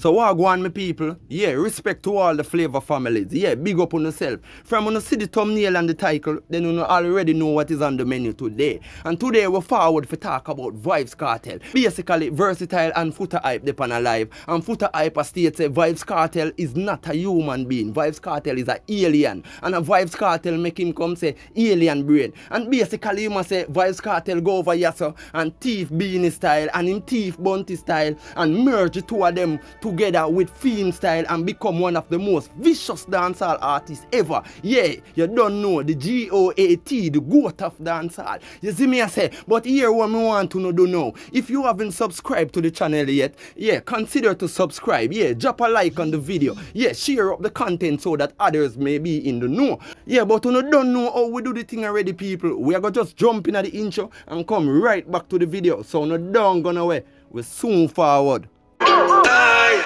So what go on, my people? Yeah, respect to all the Flava families. Yeah, big up on yourself. From when you see the thumbnail and the title, then you already know what is on the menu today. And today we're forward to talk about Vybz Kartel. Basically, Versatile and FOOTA hype depend alive. And FOOTA hype states that Vybz Kartel is not a human being. Vybz Kartel is an alien. And a Vybz Kartel make him come say alien brain. And basically you must say Vybz Kartel go over here so and thief beanie style and him thief bunty style and merge the two of them together with Fiend style and become one of the most vicious dancehall artists ever. Yeah, you don't know the GOAT, the goat of dancehall. You see me I say, but here what me want to know. If you haven't subscribed to the channel yet, yeah, consider to subscribe. Yeah, drop a like on the video. Yeah, share up the content so that others may be in the know. Yeah, but you don't know how we do the thing already, people. We are gonna just jump in at the intro and come right back to the video. So no don't go away. We're soon forward. I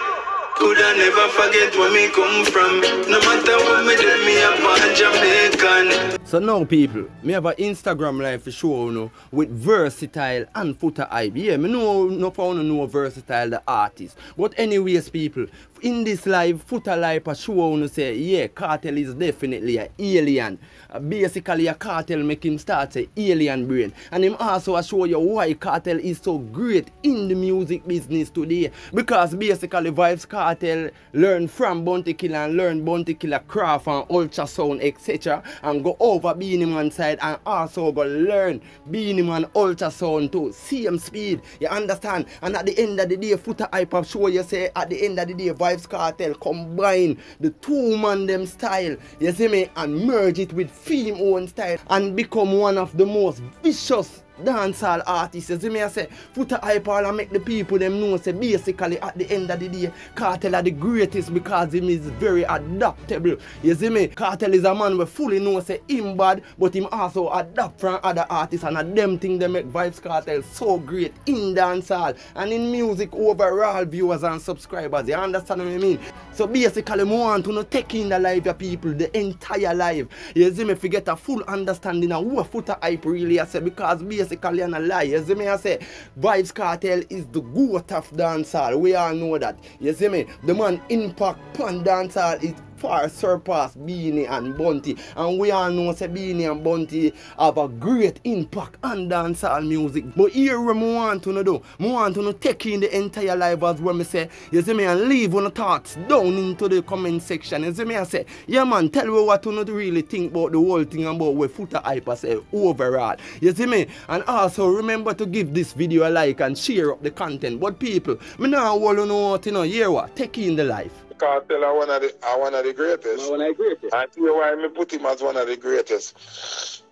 coulda never forget where me come from. No matter what me do, me a born Jamaican. So now people, me have an Instagram live for show you know, with Versatile and FOOTA hype. Yeah, me no Versatile the artist. But anyways people, in this live, FOOTA live a show you say, yeah, Kartel is definitely an alien. Basically a Kartel make him start say alien brain. And him also show you why Kartel is so great in the music business today. Because basically Vybz Kartel learn from Bounty Killer and learn Bounty Killer craft and ultrasound etc. and go over Beenie Man side and also go learn Beenie Man ultrasound too. Same speed, you understand? And at the end of the day, FOOTA hype up show you say at the end of the day Vybz Kartel combine the two man them style, you see me, and merge it with Fame own style and become one of the most vicious dancehall artists. You see me I say, FOOTA hype all and make the people them know say basically at the end of the day, Kartel are the greatest because him is very adaptable. You see me? Kartel is a man we fully know say him bad, but him also adapt from other artists and at them thing they make Vybz Kartel so great in dancehall and in music overall viewers and subscribers. You understand what I mean? So basically I want to take in the live your people, the entire live. You see me? If you get a full understanding of what FOOTA hype really I say, because basically and a lie. You see me I say Vybz Kartel is the goat of dancehall. We all know that. You see me? The man impact on dancehall is far surpass Beenie and Bounty. And we all know say Beenie and Bounty have a great impact on dancehall music. But here what I want to do, I want to take in the entire live as well me say, you see me, and leave on the thoughts down into the comment section. You see me I say, yeah man, tell me what you really think about the whole thing about what FOOTA hype I say overall. You see me? And also remember to give this video a like and share up the content. But people, me now want to know what you know, hear what? Take in the life. Kartel are one of the greatest. One of the greatest. I tell you why I put him as one of the greatest.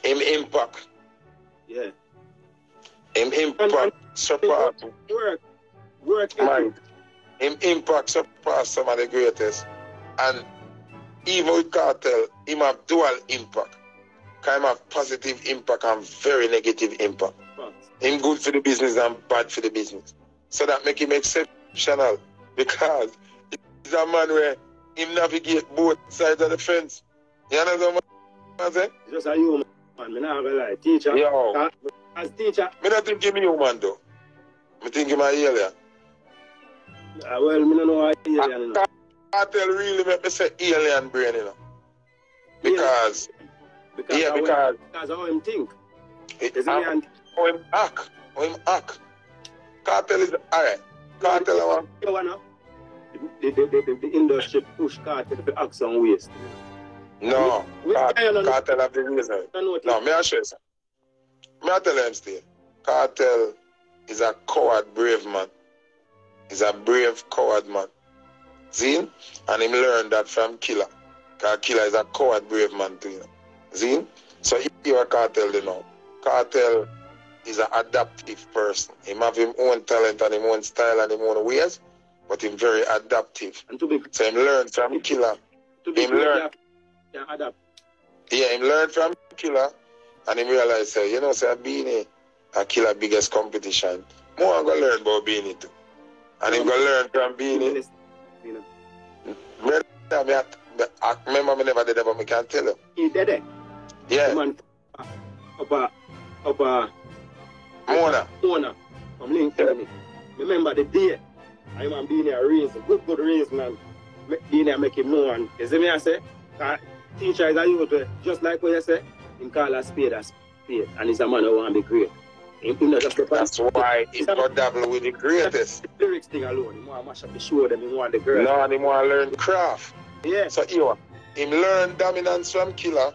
Him impact. Yeah. Him impact surpass. Work. Mind. Him impact surpass some of the greatest. And even with Kartel, him have dual impact. Him have positive impact and very negative impact. Him good for the business and bad for the business. So that make him exceptional. Because he's a man where him navigate both sides of the fence. You understand what I'm saying? Just a human man, I'm not gonna lie. Teacher. Yo. As teacher. I don't think him human though. I think him an alien. Well, I don't know why alien. You know. Kartel really make me say alien brain, you know. Because because of how him think. How him act. Kartel is alright. Kartel the industry push Kartel to act some waste. No, Kartel have the reason. No, may I show you something? May I tell him still? Kartel is a coward brave man. He's a brave coward man. See? And him learned that from Killer. Because Killer is a coward brave man too. You know? See? So here are Kartel, you know. Kartel is an adaptive person. He have his own talent and his own style and his own ways, but he's very adaptive. And to be, so he learned from Killer. He learned. Adapt. Yeah, he learned from Killer and he realized, say, you know, say Beenie a Killer biggest competition. More I'm going to learn about Beenie too. And he's going to learn from Beenie. I remember I never did that, but I can't tell you. He did it? Yeah. Man, Mona. From Link, tell me. Remember the day I man being a reason, good reason, and being make him know. And you see me, I say, teacher is a youth, just like what you say, him call a spade, and he's a man who want to be great. That's why he's got dabble with the greatest. The lyrics thing alone, he want to mash up the show, them, he want the girl. No, he want to learn craft. Yeah. So him learn dominance from Killer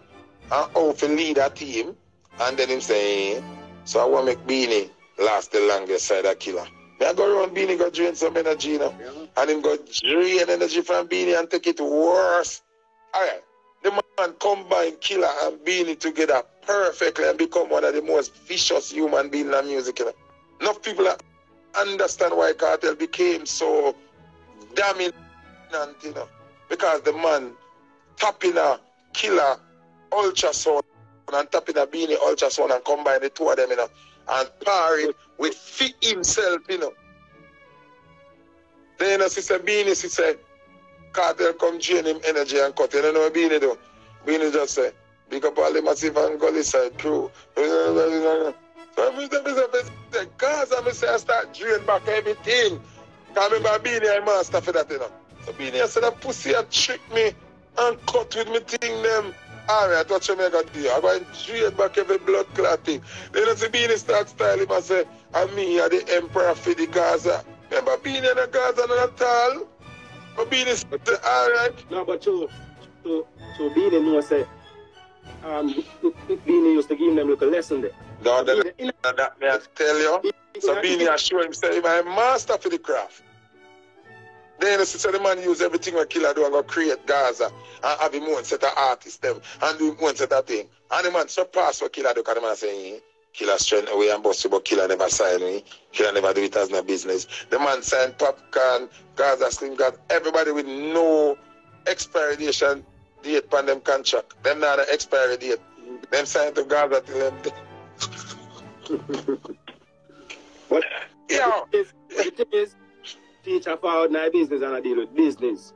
and how to lead a team, and then him say, so I want to make Beanie last the longest side of Killer. I go around Beanie, go drain some energy, you know, and him go drain energy from Beanie and take it worse. Alright, the man combine Killer and Beanie together perfectly and become one of the most vicious human beings in music. You know? Enough people understand why Kartel became so dominant, you know, because the man tapping a Killer ultrasound and tapping a Beanie ultrasound and combine the two of them, you know, and pair it with fit himself, you know. Then she said, Beanie, she said, Kartel come drain him energy and cut. You know what Beanie do? Beanie just say, big up all the massive and gully side crew. So every time I say, Gaza, I say, I start drain back everything. Because remember Beanie, I master for that, you know. So Beanie, I said, that pussy a trick me and cut with me thing them. Alright, what you make a do? I'm going to drain back every blood clot thing. Then I see Beanie start styling and say, and me are the emperor for the Gaza. Remember Beanie and the Gaza not at all? But Beanie said, alright. No, but so Beanie know say, Beanie used to give them like a lesson there. No, that may I tell you. So Beanie assure himself, I'm a master for the craft. Then so the man use everything what Killer do and go create Gaza and have him one set of artists them and do one set of thing. And the man surpass what Killer do because the man say, Killer strength away and bust you, but Killer never sign me. Killer never do it as no business. The man signed Popcorn, Gaza Slim God, everybody with no expiration date on them contract. Them not the expiry date. Them signed to Gaza till them. But yeah. The thing is, teacher forward in business and I deal with business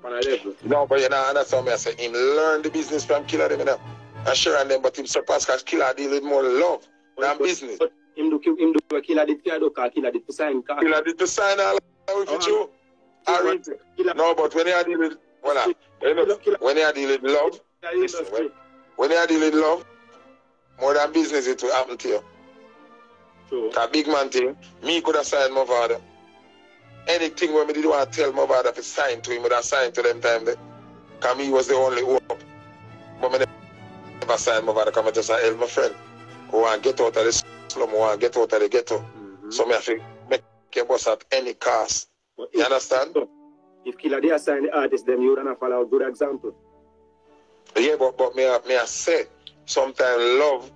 on a level. No, but you know, understand me. I say him learn the business from Killer them, you know. And sure and them, but him surpass because Killer deal with more love than business. But him do what Killer did for Killer did to sign car. Killer did to sign all with you. No, but when you deal with when you deal with love, listen, when you deal with love, more than business it will happen to you. True. That big man thing, me could have signed my father. Anything when me did want to tell my father to sign to him, would have signed to them time there. Because me was the only hope. But me never signed my father because I just help my friend who want to get out of the slum, who want to get out of the ghetto. So me have to make a bus at any cost. You understand? If Killer they assign the artist, then you don't follow a good example. Yeah, but me I say, sometimes love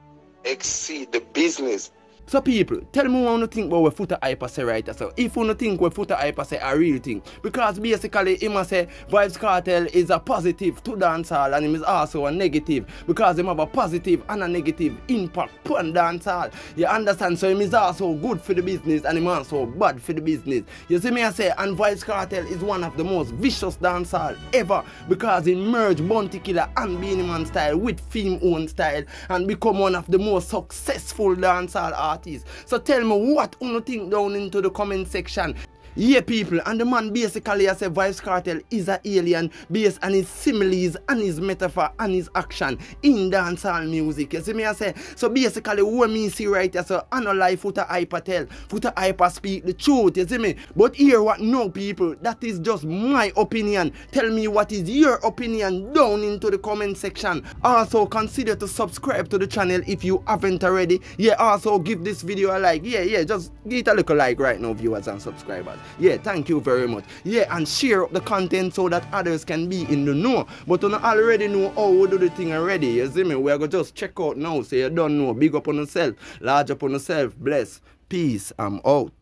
exceed the business. So people, tell me what you think about what FOOTA Hyper say right. So if you think what FOOTA Hyper say a real thing. Because basically he must say Vybz Kartel is a positive to dancehall and he is also a negative. Because he have a positive and a negative impact on dancehall. You understand? So he is also good for the business and he is also bad for the business. You see me I say, and Vybz Kartel is one of the most vicious dancehall ever. Because he merged Bounty Killer and Beanie Man style with film own style and become one of the most successful dancehall artists. So tell me what you think down into the comment section. Yeah people, and the man basically I say Vybz Kartel is an alien based on his similes and his metaphor and his action in dancehall music. You see me I say, so basically what me see right here, so I no lie FOOTA Hyper tell. FOOTA Hyper speak the truth, you see me? But hear what no people, that is just my opinion. Tell me what is your opinion down into the comment section. Also consider to subscribe to the channel if you haven't already. Yeah, also give this video a like. Yeah, just give it a little like right now viewers and subscribers. Yeah, thank you very much. Yeah, and share up the content so that others can be in the know. But you already know how we do the thing already. You see me? We are going to just check out now. So you don't know. Big up on yourself. Large up on yourself. Bless. Peace. I'm out.